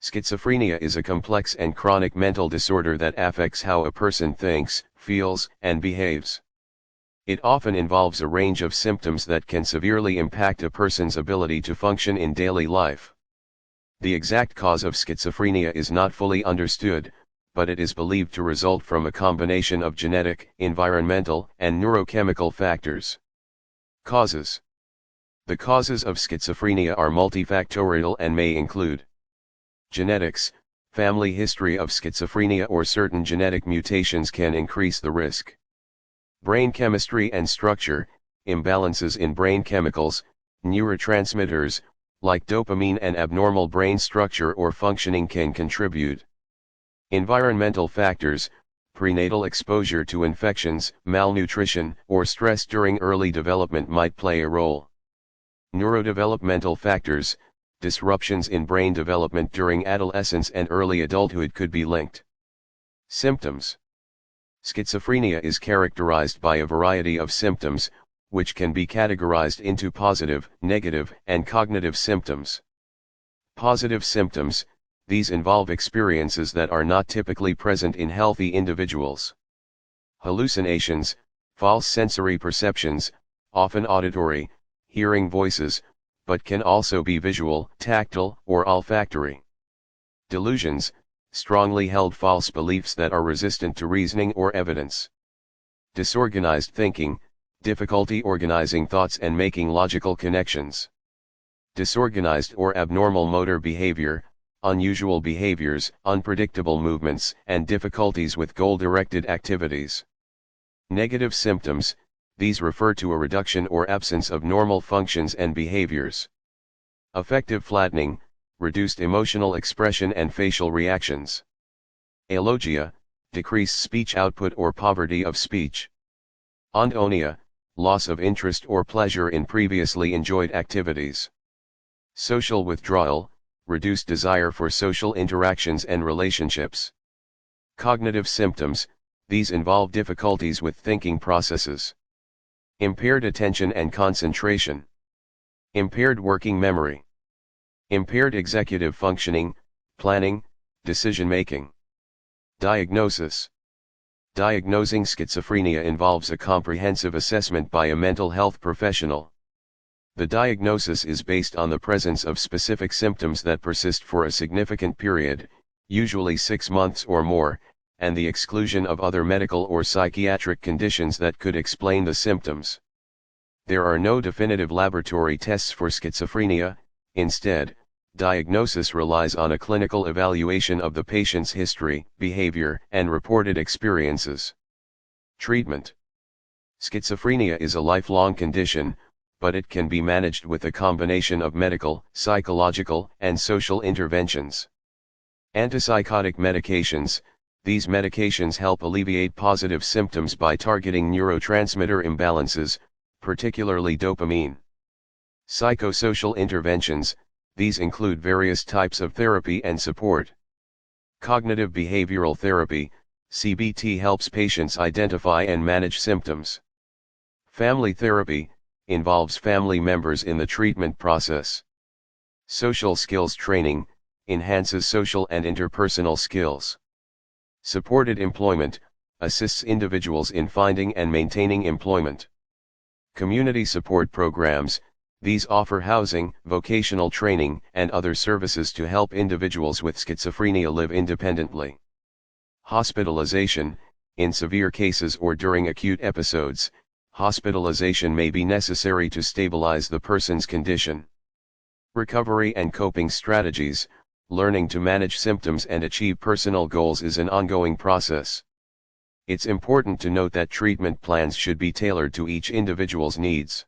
Schizophrenia is a complex and chronic mental disorder that affects how a person thinks, feels, and behaves. It often involves a range of symptoms that can severely impact a person's ability to function in daily life. The exact cause of schizophrenia is not fully understood, but it is believed to result from a combination of genetic, environmental, and neurochemical factors. Causes. The causes of schizophrenia are multifactorial and may include genetics. Family history of schizophrenia or certain genetic mutations can increase the risk. Brain chemistry and structure. Imbalances in brain chemicals, neurotransmitters, like dopamine and abnormal brain structure or functioning can contribute. Environmental factors. Prenatal exposure to infections, malnutrition, or stress during early development might play a role. Neurodevelopmental factors. Disruptions in brain development during adolescence and early adulthood could be linked. Symptoms. Schizophrenia is characterized by a variety of symptoms, which can be categorized into positive, negative, and cognitive symptoms. Positive symptoms. These involve experiences that are not typically present in healthy individuals. Hallucinations, false sensory perceptions, often auditory, hearing voices, but can also be visual, tactile, or olfactory. Delusions, strongly held false beliefs that are resistant to reasoning or evidence. Disorganized thinking, difficulty organizing thoughts and making logical connections. Disorganized or abnormal motor behavior, unusual behaviors, unpredictable movements, and difficulties with goal-directed activities. Negative symptoms. These refer to a reduction or absence of normal functions and behaviors. Affective flattening, reduced emotional expression and facial reactions. Alogia, decreased speech output or poverty of speech. Ontonia, loss of interest or pleasure in previously enjoyed activities. Social withdrawal, reduced desire for social interactions and relationships. Cognitive symptoms. These involve difficulties with thinking processes. Impaired attention and concentration. Impaired working memory. Impaired executive functioning, planning, decision-making. Diagnosis. Diagnosing schizophrenia involves a comprehensive assessment by a mental health professional. The diagnosis is based on the presence of specific symptoms that persist for a significant period, usually 6 months or more, and the exclusion of other medical or psychiatric conditions that could explain the symptoms. There are no definitive laboratory tests for schizophrenia. Instead, diagnosis relies on a clinical evaluation of the patient's history, behavior, and reported experiences. Treatment. Schizophrenia is a lifelong condition, but it can be managed with a combination of medical, psychological, and social interventions. Antipsychotic medications. These medications help alleviate positive symptoms by targeting neurotransmitter imbalances, particularly dopamine. Psychosocial interventions. These include various types of therapy and support. Cognitive behavioral therapy, CBT, helps patients identify and manage symptoms. Family therapy involves family members in the treatment process. Social skills training enhances social and interpersonal skills. Supported employment assists individuals in finding and maintaining employment. Community support programs. These offer housing, vocational training, and other services to help individuals with schizophrenia live independently. Hospitalization. In severe cases or during acute episodes, hospitalization may be necessary to stabilize the person's condition. Recovery and coping strategies. Learning to manage symptoms and achieve personal goals is an ongoing process. It's important to note that treatment plans should be tailored to each individual's needs.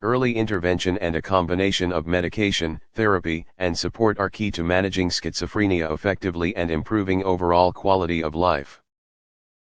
Early intervention and a combination of medication, therapy, and support are key to managing schizophrenia effectively and improving overall quality of life.